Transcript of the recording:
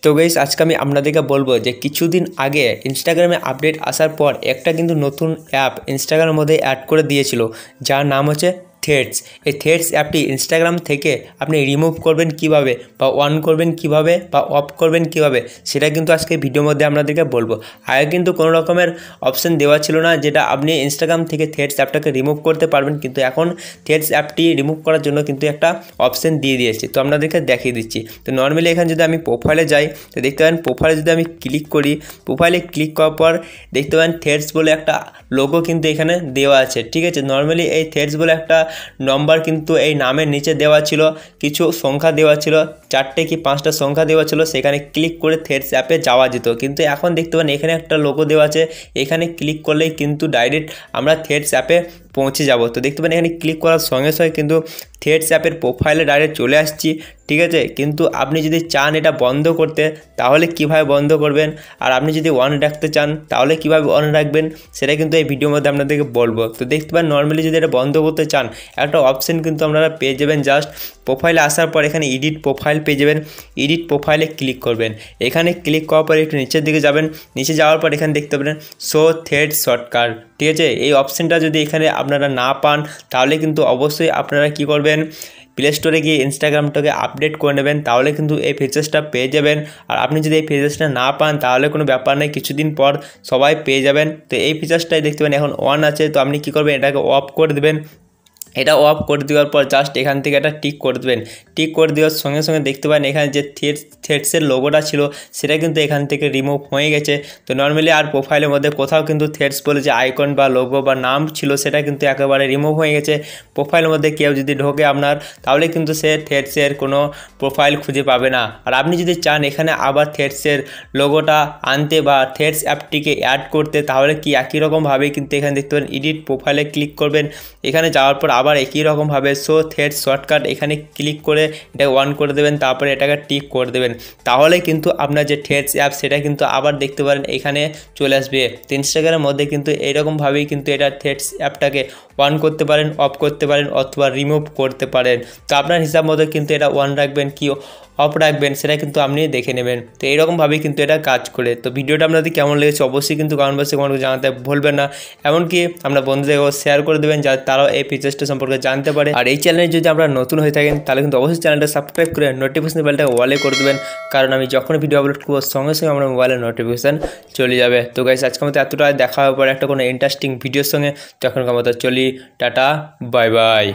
তো গাইস আজকে আমি আপনাদেরকে বলবো যে কিছুদিন আগে ইনস্টাগ্রামে আপডেট আসার পর একটা কিন্তু নতুন অ্যাপ ইনস্টাগ্রামের মধ্যে অ্যাড করে দিয়েছিল, যার নাম হচ্ছে থ্রেডস। এই থ্রেডস অ্যাপটি ইনস্টাগ্রাম থেকে আপনি রিমুভ করবেন কিভাবে, বা অন করবেন কিভাবে, বা অফ করবেন কিভাবে, সেটা কিন্তু আজকে ভিডিওর মধ্যে আপনাদেরকে বলবো। আগে কিন্তু কোনো রকমের অপশন দেওয়া ছিল না যেটা আপনি ইনস্টাগ্রাম থেকে থ্রেডস অ্যাপটাকে রিমুভ করতে পারবেন, কিন্তু এখন থ্রেডস অ্যাপটি রিমুভ করার জন্য কিন্তু একটা অপশন দিয়ে দিয়েছি। তো আপনাদেরকে দেখিয়ে দিচ্ছি। তো নর্মালি এখানে যদি আমি প্রোফাইলে যাই তো দেখতে পাবেন, প্রোফাইলে যদি আমি ক্লিক করি, প্রোফাইলে ক্লিক করার পর দেখতে পাবেন থ্রেডস বলে একটা লোগো কিন্তু এখানে দেওয়া আছে। ঠিক আছে, নর্মালি এই থ্রেডস বলে একটা নম্বর কিন্তু এই নামের নিচে দেওয়া ছিল, কিছু সংখ্যা দেওয়া ছিল, 4টে কি 5টা সংখ্যা দেওয়া ছিল, সেখানে ক্লিক করে থ্রেডস অ্যাপে যাওয়া যেত। কিন্তু এখন দেখতে পাবেন এখানে একটা লোগো দেওয়া আছে, এখানে ক্লিক করলেই কিন্তু ডাইরেক্ট আমরা থ্রেডস অ্যাপে পৌঁছে যাব। তো দেখতে পাবেন এখানে ক্লিক করার সঙ্গে সঙ্গে কিন্তু থ্রেডস অ্যাপের প্রোফাইলে ডাইরেক্ট চলে আসছি। ঠিক আছে, কিন্তু আপনি যদি চান এটা বন্ধ করতে তাহলে কিভাবে বন্ধ করবেন, আর আপনি যদি অন রাখতে চান তাহলে কিভাবে অন রাখবেন, সেটা কিন্তু এই ভিডিওর মধ্যে আপনাদেরকে বলবো। তো দেখতে পাবেন নর্মালি যদি এটা বন্ধ করতে চান একটা অপশন কিন্তু আপনারা পেয়ে যাবেন। জাস্ট প্রোফাইলে আসার পর এখানে এডিট প্রোফাইল পেয়ে যাবেন, এডিট প্রোফাইলে ক্লিক করবেন। এখানে ক্লিক করার পর একটু নিচের দিকে যাবেন, নিচে যাওয়ার পর এখানে দেখতে পাবেন শো থ্রেডস শর্টকাট। ঠিক আছে, এই অপশানটা যদি এখানে আপনারা না পান তাহলে কিন্তু অবশ্যই আপনারা কি করবেন, প্লে স্টোরে গিয়ে ইনস্টাগ্রামটাকে আপডেট করে নেবেন, তাহলে কিন্তু এই ফিচার্সটা পেয়ে যাবেন। আর আপনি যদি এই ফিচার্সটা না পান তাহলে কোনো ব্যাপার নেই, কিছুদিন পর সবাই পেয়ে যাবেন। তো এই ফিচার্সটাই দেখতে পাবেন এখন অন আছে, তো আপনি কী করবেন, এটাকে অফ করে দেবেন। এটা অফ করে দেওয়ার পর জাস্ট এখান থেকে একটা টিক করে দেবেন। টিক করে দেওয়ার সঙ্গে সঙ্গে দেখতে পাবেন এখানে যে থ্রেডসের লোগোটা ছিল সেটা কিন্তু এখান থেকে রিমুভ হয়ে গেছে। তো নর্মালি আর প্রোফাইলের মধ্যে কোথাও কিন্তু থ্রেডস বলে যে আইকন বা লোগো বা নাম ছিল সেটা কিন্তু একেবারে রিমুভ হয়ে গেছে। প্রোফাইলের মধ্যে কেউ যদি ঢোকে আপনার, তাহলে কিন্তু সে থ্রেডসের কোনো প্রোফাইল খুঁজে পাবে না। আর আপনি যদি চান এখানে আবার থ্রেডসের লোগোটা আনতে বা থ্রেডস অ্যাপটিকে অ্যাড করতে, তাহলে কি একই রকমভাবে কিন্তু এখানে দেখতে পাবেন এডিট প্রোফাইলে ক্লিক করবেন। এখানে যাওয়ার পর আবার একই রকমভাবে শো থ্রেডস শর্টকাট এখানে ক্লিক করে এটাকে অন করে দেবেন, তারপরে এটাকে টিক করে দেবেন। তাহলে কিন্তু আপনার যে থ্রেডস অ্যাপ সেটা কিন্তু আবার দেখতে পারেন এখানে চলে আসবে। তো ইনস্টাগ্রামের মধ্যে কিন্তু এইরকমভাবেই কিন্তু এটা থ্রেডস অ্যাপটাকে অন করতে পারেন, অফ করতে পারেন, অথবা রিমুভ করতে পারেন। তো আপনার হিসাব মতো কিন্তু এটা অন রাখবেন কি অফ রাখবেন সেটা কিন্তু আপনি দেখে নেবেন। তো এইরকমভাবেই কিন্তু এটা কাজ করে। তো ভিডিওটা আপনাদের কেমন লেগেছে অবশ্যই কিন্তু কমেন্ট বক্সে কমেন্ট করে জানাতে ভুলবেন না। এমনকি আপনার বন্ধুদেরকেও শেয়ার করে দেবেন যাতে তারাও এই ফিচার্সটা সম্পর্কে জানতে পারে। আর এই চ্যানেলে যদি আপনারা নতুন হয়ে থাকেন তাহলে কিন্তু অবশ্যই চ্যানেলটা সাবস্ক্রাইব করে নোটিফিকেশন বেলটাকে ওয়ালে করে দেবেন, কারণ আমি যখন ভিডিও আপলোড করবো সঙ্গে সঙ্গে আমার মোবাইলে নোটিফিকেশান চলে যাবে। তো গাইস আজকের মতো এতটাই, দেখা হওয়ার পর একটা কোনো ইন্টারেস্টিং ভিডিওর সঙ্গে। তখনকার মতো চলি, টাটা, বাই বাই।